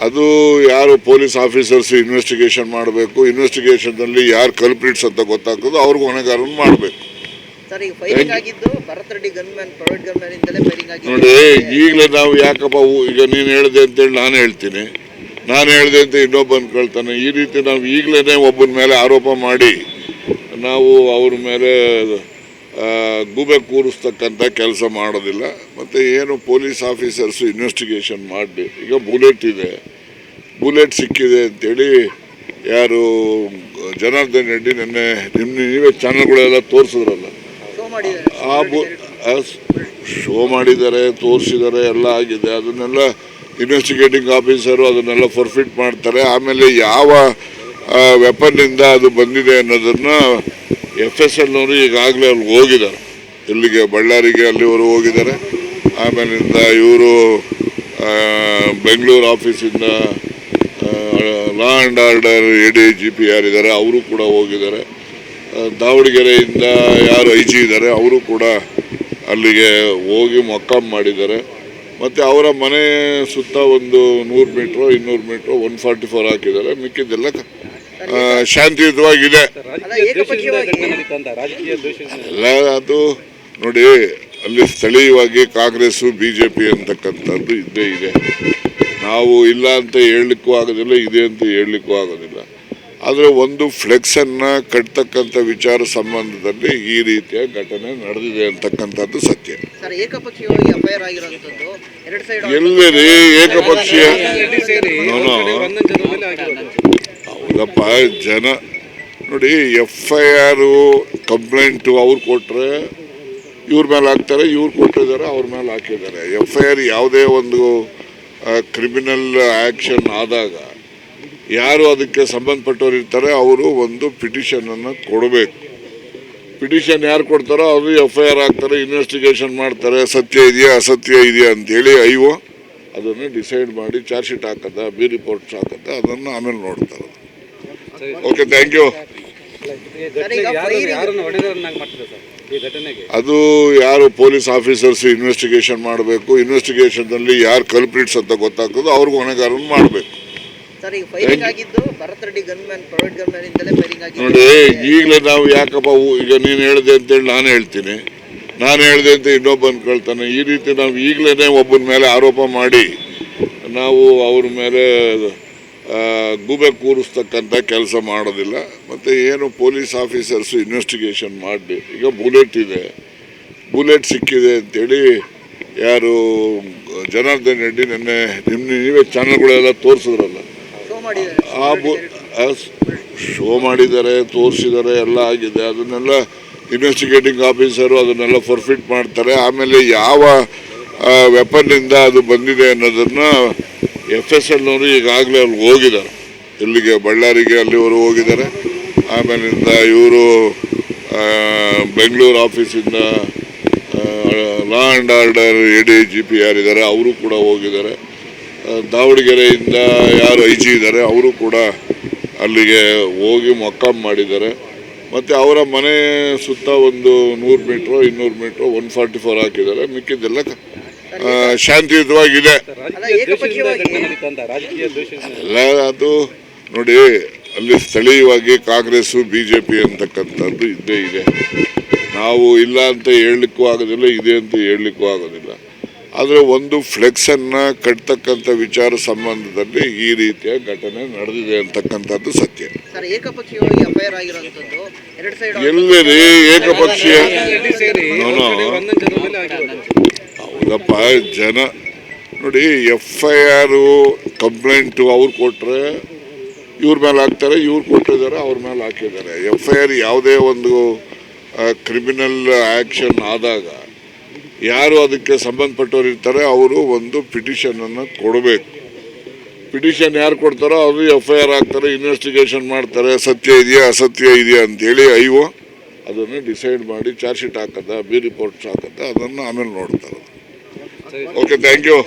ಅದು ಯಾರು police officers investigation ಮಾಡಬೇಕು. ಇನ್ವೆಸ್ಟಿಗೇಷನ್ನಲ್ಲಿ ಯಾರು ಕಲ್ಪ್ರಿಟ್ಸ್ ಅಂತ ಗೊತ್ತಾಗ್ತದೋ ಅವ್ರಿಗೂ ಹೊಣೆಗಾರನ್ನು ಮಾಡಬೇಕು. ನೋಡಿ, ಈಗಲೇ ನಾವು ಯಾಕಪ್ಪ ಈಗ ನೀನು ಹೇಳಿದೆ ಅಂತೇಳಿ ನಾನು ಹೇಳ್ತೀನಿ, ನಾನು ಹೇಳಿದೆ ಅಂತ ಇನ್ನೊಬ್ಬ ಅನ್ಕೊಳ್ತಾನೆ. ಈ ರೀತಿ ನಾವು ಈಗಲೇ ಒಬ್ಬನ ಮೇಲೆ ಆರೋಪ ಮಾಡಿ ನಾವು ಅವ್ರ ಮೇಲೆ ಗೂಬೆ ಕೂರಿಸ್ತಕ್ಕಂಥ ಕೆಲಸ ಮಾಡೋದಿಲ್ಲ. ಮತ್ತು ಏನು ಪೊಲೀಸ್ ಆಫೀಸರ್ಸು ಇನ್ವೆಸ್ಟಿಗೇಷನ್ ಮಾಡಿ, ಈಗ ಬುಲೆಟ್ ಇದೆ, ಬುಲೆಟ್ ಸಿಕ್ಕಿದೆ ಅಂತೇಳಿ ಯಾರು ಜನಾರ್ದನ್ ರೆಡ್ಡಿ ನೆನ್ನೆ ನೀವೇ ಚಾನಲ್ಗಳೆಲ್ಲ ತೋರಿಸಿದ್ರಲ್ಲ, ಶೋ ಮಾಡಿದ್ದಾರೆ, ತೋರಿಸಿದ್ದಾರೆ, ಎಲ್ಲ ಆಗಿದೆ. ಅದನ್ನೆಲ್ಲ ಇನ್ವೆಸ್ಟಿಗೇಟಿಂಗ್ ಆಫೀಸರು ಅದನ್ನೆಲ್ಲ ಫರ್ಫಿಟ್ ಮಾಡ್ತಾರೆ. ಆಮೇಲೆ ಯಾವ ವೆಪನ್ನಿಂದ ಅದು ಬಂದಿದೆ ಅನ್ನೋದನ್ನು FSL ನವರು ಈಗಾಗಲೇ ಅಲ್ಲಿ ಹೋಗಿದ್ದಾರೆ. ಇಲ್ಲಿಗೆ ಬಳ್ಳಾರಿಗೆ ಅಲ್ಲಿವರು ಹೋಗಿದ್ದಾರೆ. ಆಮೇಲಿಂದ ಇವರು ಬೆಂಗಳೂರು ಆಫೀಸಿಂದ ಲಾ ಆ್ಯಂಡ್ ಆರ್ಡರ್ ADGP ಯಾರಿದ್ದಾರೆ ಅವರು ಕೂಡ ಹೋಗಿದ್ದಾರೆ. ದಾವಣಗೆರೆಯಿಂದ ಯಾರು IG ಇದ್ದಾರೆ ಅವರು ಕೂಡ ಅಲ್ಲಿಗೆ ಹೋಗಿ ಮೊಕ್ಕಾಂ ಮಾಡಿದ್ದಾರೆ. ಮತ್ತು ಅವರ ಮನೆ ಸುತ್ತ ಒಂದು 100 ಮೀಟ್ರು 200 ಮೀಟ್ರು 144 ಹಾಕಿದ್ದಾರೆ. ಮಿಕ್ಕಿದ್ದೆಲ್ಲ ಶಾಂತಿಯುತವಾಗಿದೆ. ಎಲ್ಲ ಅದು ನೋಡಿ, ಅಲ್ಲಿ ಸ್ಥಳೀಯವಾಗಿ ಕಾಂಗ್ರೆಸ್ಸು BJP ಅಂತಕ್ಕಂಥದ್ದು ಇದ್ದೇ ಇದೆ. ನಾವು ಇಲ್ಲ ಅಂತ ಹೇಳಲಿಕ್ಕೂ ಆಗೋದಿಲ್ಲ, ಇದೆ ಅಂತ ಹೇಳಲಿಕ್ಕೂ ಆಗೋದಿಲ್ಲ. ಆದರೆ ಒಂದು ಫ್ಲೆಕ್ಸನ್ನು ಕಟ್ತಕ್ಕಂಥ ವಿಚಾರ ಸಂಬಂಧದಲ್ಲಿ ಈ ರೀತಿಯ ಘಟನೆ ನಡೆದಿದೆ ಅಂತಕ್ಕಂಥದ್ದು ಸತ್ಯ. ಎಲ್ಲರಿ ಏಕಪಕ್ಷೀಯ ಹೌದಪ್ಪ. ಜನ ನೋಡಿ, FIR ಕಂಪ್ಲೇಂಟು ಅವ್ರು ಕೊಟ್ಟರೆ ಇವ್ರ ಮೇಲೆ ಹಾಕ್ತಾರೆ, ಇವ್ರು ಕೊಟ್ಟಿದ್ದಾರೆ ಅವ್ರ ಮೇಲೆ ಹಾಕಿದ್ದಾರೆ. FIR ಯಾವುದೇ ಒಂದು ಕ್ರಿಮಿನಲ್ ಆ್ಯಕ್ಷನ್ ಆದಾಗ ಯಾರು ಅದಕ್ಕೆ ಸಂಬಂಧಪಟ್ಟವ್ರು ಇರ್ತಾರೆ ಅವರು ಒಂದು ಪಿಟಿಷನನ್ನು ಕೊಡಬೇಕು. ಪಿಟಿಷನ್ ಯಾರು ಕೊಡ್ತಾರೋ ಅವರು FIR ಹಾಕ್ತಾರೆ, ಇನ್ವೆಸ್ಟಿಗೇಷನ್ ಮಾಡ್ತಾರೆ, ಸತ್ಯ ಇದೆಯಾ ಅಸತ್ಯ ಇದೆಯಾ ಅಂತೇಳಿ IO ಅದನ್ನು ಡಿಸೈಡ್ ಮಾಡಿ ಚಾರ್ಜ್ ಶೀಟ್ ಹಾಕದ, ರಿಪೋರ್ಟ್ಸ್ ಹಾಕದ, ಅದನ್ನು ಆಮೇಲೆ ನೋಡ್ತಾರೆ. Okay, thank you. ಅದು ಯಾರು ಪೊಲೀಸ್ ಆಫೀಸರ್ಸ್ ಇನ್ವೆಸ್ಟಿಗೇಷನ್ ಮಾಡಬೇಕು. ಇನ್ವೆಸ್ಟಿಗೇಷನ್ನಲ್ಲಿ ಯಾರು ಕಲ್ಪ್ರಿಟ್ಸ್ ಅಂತ ಗೊತ್ತಾಗ್ತದೋ ಅವ್ರಿಗೂ ಹೊಣೆಗಾರನ್ನು ಮಾಡಬೇಕು. ನೋಡಿ, ಈಗಲೇ ನಾವು ಯಾಕಪ್ಪ ಈಗ ನೀನು ಹೇಳಿದೆ ಅಂತೇಳಿ ನಾನು ಹೇಳ್ತೀನಿ, ನಾನು ಹೇಳಿದೆ ಅಂತ ಇನ್ನೊಬ್ಬ ಅನ್ಕೊಳ್ತಾನೆ. ಈ ರೀತಿ ನಾವು ಈಗಲೇ ಒಬ್ಬನ ಮೇಲೆ ಆರೋಪ ಮಾಡಿ ನಾವು ಅವ್ರ ಮೇಲೆ ಗೂಬೆ ಕೂರಿಸ್ತಕ್ಕಂಥ ಕೆಲಸ ಮಾಡೋದಿಲ್ಲ. ಮತ್ತು ಏನು ಪೊಲೀಸ್ ಆಫೀಸರ್ಸು ಇನ್ವೆಸ್ಟಿಗೇಷನ್ ಮಾಡಿ, ಈಗ ಬುಲೆಟ್ ಇದೆ, ಬುಲೆಟ್ ಸಿಕ್ಕಿದೆ ಅಂತೇಳಿ ಯಾರು ಜನಾರ್ದನ್ ರೆಡ್ಡಿ ನೆನ್ನೆ ನೀವೇ ಚಾನಲ್ಗಳೆಲ್ಲ ತೋರಿಸಿದ್ರಲ್ಲ, ಶೋ ಮಾಡಿದ್ದಾರೆ, ತೋರಿಸಿದ್ದಾರೆ, ಎಲ್ಲ ಆಗಿದೆ. ಅದನ್ನೆಲ್ಲ ಇನ್ವೆಸ್ಟಿಗೇಟಿಂಗ್ ಆಫೀಸರು ಅದನ್ನೆಲ್ಲ ಫರ್ಫಿಟ್ ಮಾಡ್ತಾರೆ. ಆಮೇಲೆ ಯಾವ ವೆಪನ್ನಿಂದ ಅದು ಬಂದಿದೆ ಅನ್ನೋದನ್ನು FSL ನವರು ಈಗಾಗಲೇ ಅಲ್ಲಿ ಹೋಗಿದ್ದಾರೆ. ಇಲ್ಲಿಗೆ ಬಳ್ಳಾರಿಗೆ ಅಲ್ಲಿವರು ಹೋಗಿದ್ದಾರೆ. ಆಮೇಲಿಂದ ಇವರು ಬೆಂಗಳೂರು ಆಫೀಸಿಂದ ಲಾ ಆ್ಯಂಡ್ ಆರ್ಡರ್ ADGP ಯಾರಿದ್ದಾರೆ ಅವರು ಕೂಡ ಹೋಗಿದ್ದಾರೆ. ದಾವಣಗೆರೆಯಿಂದ ಯಾರು IG ಇದ್ದಾರೆ ಅವರು ಕೂಡ ಅಲ್ಲಿಗೆ ಹೋಗಿ ಮೊಕ್ಕಾಂ ಮಾಡಿದ್ದಾರೆ. ಮತ್ತು ಅವರ ಮನೆ ಸುತ್ತ ಒಂದು 100 ಮೀಟ್ರು 200 ಮೀಟ್ರು 144 ಹಾಕಿದ್ದಾರೆ. ಮಿಕ್ಕಿದ್ದೆಲ್ಲ ಶಾಂತಿಯುತವಾಗಿದೆ. ಎಲ್ಲ ಅದು ನೋಡಿ, ಅಲ್ಲಿ ಸ್ಥಳೀಯವಾಗಿ ಕಾಂಗ್ರೆಸ್ಸು BJP ಅಂತಕ್ಕಂಥದ್ದು ಇದ್ದೇ ಇದೆ. ನಾವು ಇಲ್ಲ ಅಂತ ಹೇಳಲಿಕ್ಕೂ ಆಗೋದಿಲ್ಲ, ಇದೆ ಅಂತ ಹೇಳಲಿಕ್ಕೂ ಆಗೋದಿಲ್ಲ. ಆದರೆ ಒಂದು ಫ್ಲೆಕ್ಸನ್ನು ಕಟ್ತಕ್ಕಂಥ ವಿಚಾರ ಸಂಬಂಧದಲ್ಲಿ ಈ ರೀತಿಯ ಘಟನೆ ನಡೆದಿದೆ ಅಂತಕ್ಕಂಥದ್ದು ಸತ್ಯ. ಎಲ್ಲರಿ ಏಕಪಕ್ಷೀಯ ಹೌದಪ್ಪ. ಜನ ನೋಡಿ, FIR ಕಂಪ್ಲೇಂಟು ಅವ್ರು ಕೊಟ್ಟರೆ ಇವ್ರ ಮೇಲೆ ಹಾಕ್ತಾರೆ, ಇವ್ರು ಕೊಟ್ಟಿದ್ದಾರೆ ಅವ್ರ ಮೇಲೆ ಹಾಕಿದ್ದಾರೆ. FIR ಯಾವುದೇ ಒಂದು ಕ್ರಿಮಿನಲ್ ಆ್ಯಕ್ಷನ್ ಆದಾಗ ಯಾರು ಅದಕ್ಕೆ ಸಂಬಂಧಪಟ್ಟವ್ರು ಇರ್ತಾರೆ ಅವರು ಒಂದು ಪಿಟಿಷನನ್ನು ಕೊಡಬೇಕು. ಪಿಟಿಷನ್ ಯಾರು ಕೊಡ್ತಾರೋ ಅವರು FIR ಹಾಕ್ತಾರೆ, ಇನ್ವೆಸ್ಟಿಗೇಷನ್ ಮಾಡ್ತಾರೆ, ಸತ್ಯ ಇದೆಯಾ ಅಸತ್ಯ ಇದೆಯಾ ಅಂತೇಳಿ IO ಅದನ್ನು ಡಿಸೈಡ್ ಮಾಡಿ ಚಾರ್ಜ್ ಶೀಟ್ ಹಾಕದ, ರಿಪೋರ್ಟ್ಸ್ ಹಾಕದ, ಅದನ್ನು ಆಮೇಲೆ ನೋಡ್ತಾರೆ. Okay, thank you.